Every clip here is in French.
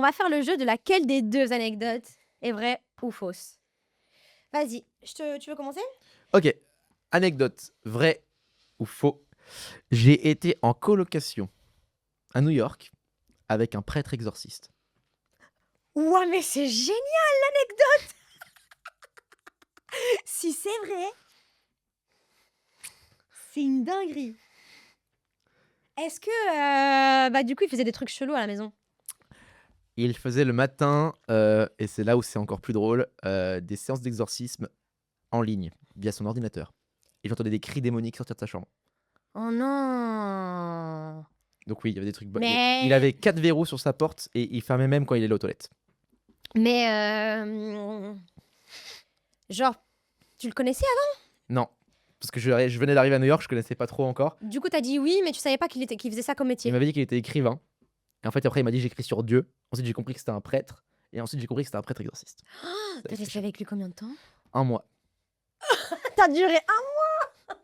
va faire le jeu de laquelle des deux anecdotes est vraie ou fausse. Vas-y, tu veux commencer? Ok, anecdote, vrai ou faux. J'ai été en colocation à New York avec un prêtre exorciste. Ouais, mais c'est génial l'anecdote. Si c'est vrai, c'est une dinguerie. Est-ce que, du coup, il faisait des trucs chelous à la maison? Il faisait le matin, et c'est là où c'est encore plus drôle, des séances d'exorcisme en ligne, via son ordinateur. Et j'entendais des cris démoniques sortir de sa chambre. Oh non. Donc oui, il y avait des trucs... Mais, Il avait 4 verrous sur sa porte et il fermait même quand il allait aux toilettes. mais, genre, tu le connaissais Non, parce que je venais d'arriver à New York, je connaissais pas trop encore. Du coup, t'as dit oui, mais tu savais pas qu'il faisait ça comme Il métier. m'avait dit qu'il était écrivain. Et en fait, après, il m'a dit j'écris sur Dieu. Ensuite, j'ai compris que c'était un prêtre. Et ensuite, j'ai compris que c'était un prêtre exorciste. T'as resté avec lui combien de temps? Un mois. T'as duré un mois.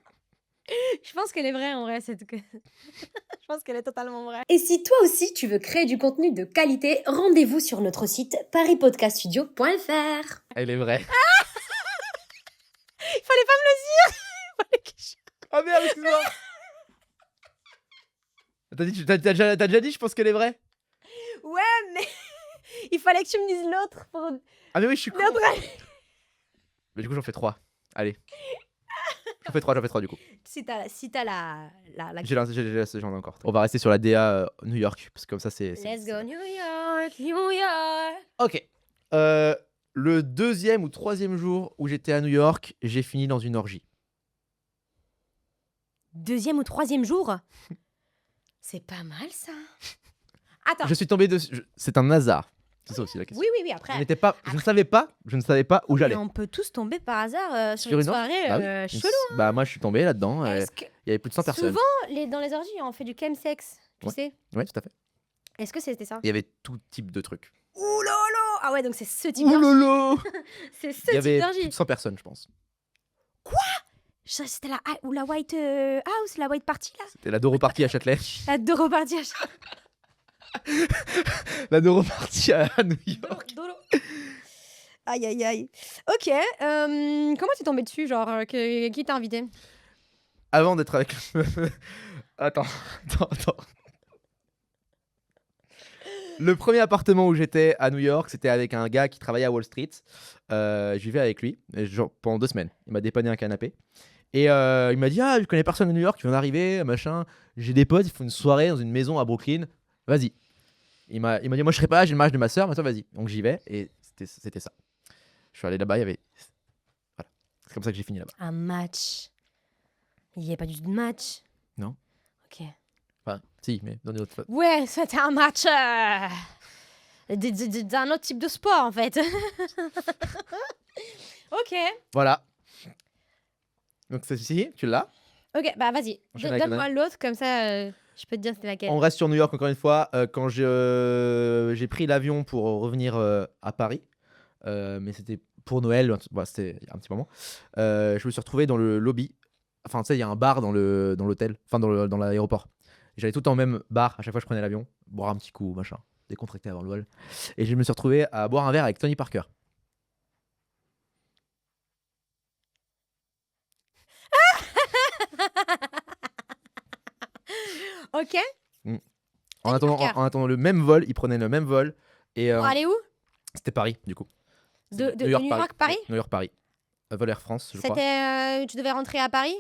Je pense qu'elle est vraie en vrai, cette... Je pense qu'elle est totalement vraie. Et si toi aussi tu veux créer du contenu de qualité, rendez-vous sur notre site paris-podcaststudio.fr. Elle est vraie. Il fallait pas me le dire. Il fallait que je- Oh merde, excuse-moi. T'as déjà dit, je pense qu'elle est vraie. Ouais, mais il fallait que tu me dises l'autre pour... Ah mais oui, je suis con. l'autre. Mais du coup, j'en fais 3. Allez. J'en fais 3 du coup. Si t'as la... J'en ai encore. On va rester sur la DA New York, parce que comme ça, c'est... Let's go New York, New York. Ok. Le 2e ou 3e jour où j'étais à New York, j'ai fini dans une orgie. 2e ou 3e jour. C'est pas mal ça. Attends. Je suis tombé dessus. C'est un hasard. C'est ça aussi la question. Oui, après. Je ne savais pas où j'allais. Mais on peut tous tomber par hasard sur Sur une une soirée Bah oui. chelou. Bah moi, je suis tombé là-dedans. Est-ce que Il y avait plus de 100 personnes. souvent, dans les orgies, on fait du chemsex, tu Ouais. sais? Ouais, tout à fait. Est-ce que c'était ça? Il y avait tout type de trucs. Ouh là là. Ah ouais, donc c'est ce type Ouh d'orgie. lolo. C'est ce Il y type avait plus d'orgie. de 100 personnes, je pense. C'était la White House, la White Party là. C'était la Doro Party à Châtelet. La Doro Party à La Doro Party à New York. Dolo. Aïe aïe aïe. Ok. Comment t'es tombé dessus, genre qui t'a invité? Avant d'être avec... Attends. Le premier appartement où j'étais à New York, c'était avec un gars qui travaillait à Wall Street. Je vivais avec lui genre, pendant 2 semaines. Il m'a dépanné un canapé. Et il m'a dit, je connais personne à New York, qui vient d'arriver, machin. J'ai des potes, ils font une soirée dans une maison à Brooklyn. Vas-y. Il m'a dit, moi je serai pas là, j'ai le mariage de ma soeur, mais toi vas-y. Donc j'y vais et c'était ça. Je suis allé là-bas, il y avait... Voilà. C'est comme ça que j'ai fini là-bas. Un match. Il n'y a pas du tout de match. Non. Ok. Enfin, si, mais dans une autre... Ouais, c'était un match d'un autre type de sport en fait. Ok. Voilà. Donc ceci, tu l'as. Ok, bah vas-y. Enchaîne avec Donne-moi l'autre, comme ça je peux te dire c'était laquelle. On reste sur New York encore une fois. Quand j'ai pris l'avion pour revenir à Paris, mais c'était pour Noël, c'était il y a un petit moment, je me suis retrouvé dans le lobby. Enfin, tu sais, il y a un bar dans l'hôtel, enfin dans l'aéroport. J'allais tout le temps au même bar, à chaque fois que je prenais l'avion, boire un petit coup, machin, décontracté avant le vol. Et je me suis retrouvé à boire un verre avec Tony Parker. Ok. En Parker. attendant le même vol, il prenait le même vol. Et Pour aller où? c'était Paris, du coup. De New York, Paris? New York, Paris. Vol Air France, je crois. C'était tu devais rentrer à Paris?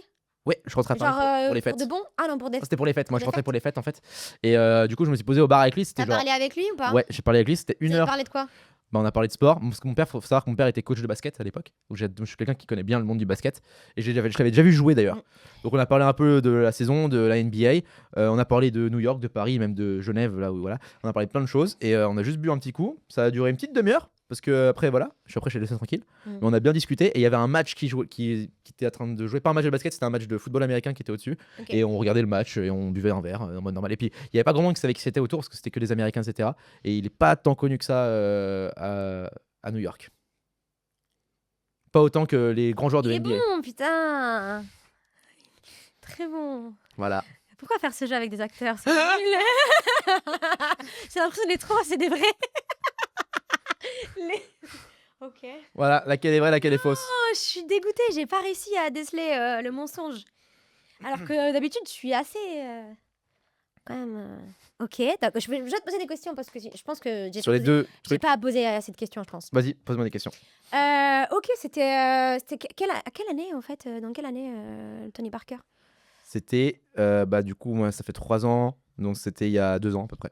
Ouais, je rentrais à Paris Genre pour les fêtes. pour de bon? Ah non, pour des... C'était pour les fêtes. Moi, Pour je les rentrais fêtes. pour les fêtes en fait. Et du coup, je me suis posé au bar avec lui. C'était T'as genre. parlé avec lui ou pas? Ouais, j'ai parlé avec lui. C'était Vous une avez heure. parlé de quoi? Bah, on a parlé de sport. Parce que mon père, faut savoir que mon père était coach de basket à l'époque. Donc, je suis quelqu'un qui connaît bien le monde du basket. Et je l'avais déjà vu jouer d'ailleurs. Donc, on a parlé un peu de la saison, de la NBA. On a parlé de New York, de Paris, même de Genève. Là où voilà. On a parlé de plein de choses. Et on a juste bu un petit coup. Ça a duré une petite demi-heure. Parce que après, voilà. Je l'ai laissé tranquille. Mais on a bien discuté. Et il y avait un match qui était en train de jouer. Pas un match de basket, c'était un match de football américain qui était au-dessus. Ok. Et on regardait le match et on buvait un verre en mode normal. Et puis, il n'y avait pas grand monde qui savait qui c'était autour parce que c'était que des Américains, etc. Et il n'est pas tant connu que ça à New York. Pas autant que les grands joueurs de Il est NBA. bon, putain. Très bon. Voilà. Pourquoi faire ce jeu avec des acteurs? J'ai l'impression que les trois, c'est des vrais. Ok. Voilà, laquelle est vraie, laquelle est fausse. Oh, je suis dégoûtée, j'ai pas réussi à déceler le mensonge. Alors que d'habitude, je suis assez. Quand même. Ok, d'accord. Je vais te poser des questions parce que je pense que Sur les deux j'ai trucs. pas à poser cette question, je pense. Vas-y, pose-moi des questions. Ok, c'était à quelle année en fait dans quelle année Tony Parker? C'était, du coup, moi, ça fait 3 ans, donc c'était il y a 2 ans à peu près.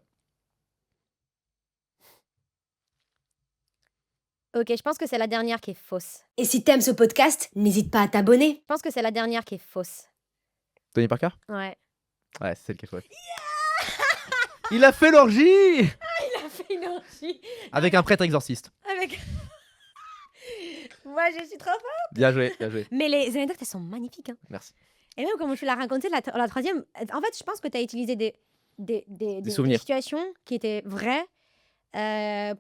Ok, je pense que c'est la dernière qui est fausse. Et si t'aimes ce podcast, n'hésite pas à t'abonner. Je pense que c'est la dernière qui est fausse. Tony Parker? Ouais. Ouais, c'est celle qui est fausse. Il a fait l'orgie Il a fait une orgie avec un prêtre exorciste. avec. Moi, je suis trop forte. Bien joué, bien joué. Mais les anecdotes, elles sont magnifiques. Hein. Merci. Et même comme tu l'as raconté, la troisième, en fait, je pense que tu as utilisé des souvenirs. situations qui étaient vraies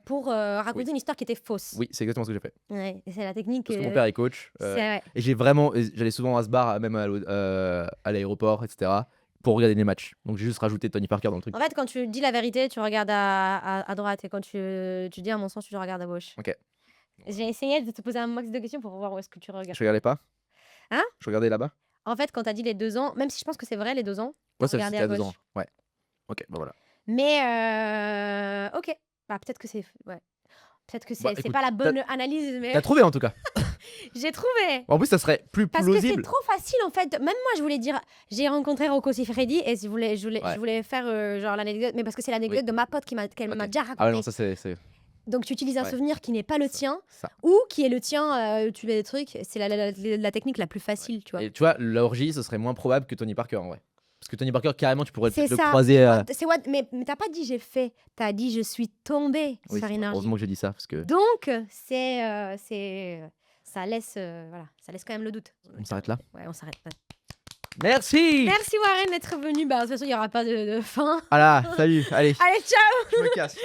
pour raconter Oui. une histoire qui était fausse. Oui, c'est exactement ce que j'ai fait. Ouais, et c'est la technique. Parce que mon père est coach. ouais. Et j'allais souvent à ce bar, même à l'aéroport, etc., pour regarder les matchs. Donc j'ai juste rajouté Tony Parker dans le truc. En fait, quand tu dis la vérité, tu regardes à droite. Et quand tu dis un mensonge, tu regardes à gauche. Ok. J'ai essayé de te poser un max de questions pour voir où est-ce que tu regardes. Je regardais pas. Hein? Je regardais là-bas. En fait, quand tu as dit les 2 ans, même si je pense que c'est vrai, les 2 ans, Ouais, ça regardez c'était à à 2 gauche. ans. Ouais. Ok, bah voilà. Mais ok. Bah, peut-être que c'est. Ouais. Peut-être que c'est écoute, pas la bonne analyse, mais T'as trouvé en tout cas. j'ai trouvé. En plus, ça serait plus Parce que c'est plausible. trop facile en fait. Même moi, je voulais dire, j'ai rencontré Rocco Siffredi et je voulais faire genre l'anecdote, mais parce que c'est l'anecdote Oui. de ma pote qu'elle m'a Ok. déjà raconté. Ah ouais, non, ça c'est. Donc tu utilises un Ouais. souvenir qui n'est pas le tien Ça. ou qui est le tien, tu fais des trucs. C'est la technique la plus facile, tu vois. Et tu vois, l'orgie, ce serait moins probable que Tony Parker en vrai. Parce que Tony Parker, carrément, tu pourrais C'est peut-être le ça. croiser. Mais t'as pas dit j'ai fait, t'as dit je suis tombée Oui, sur une orgie. heureusement que j'ai dit ça. Parce que Donc ça laisse ça laisse quand même le doute. on s'arrête là. Ouais, on s'arrête. Ouais. Merci. Merci Warren d'être venu. Bah de toute façon il y aura pas de fin. Ah là, salut. Allez, Allez ciao. je me casse.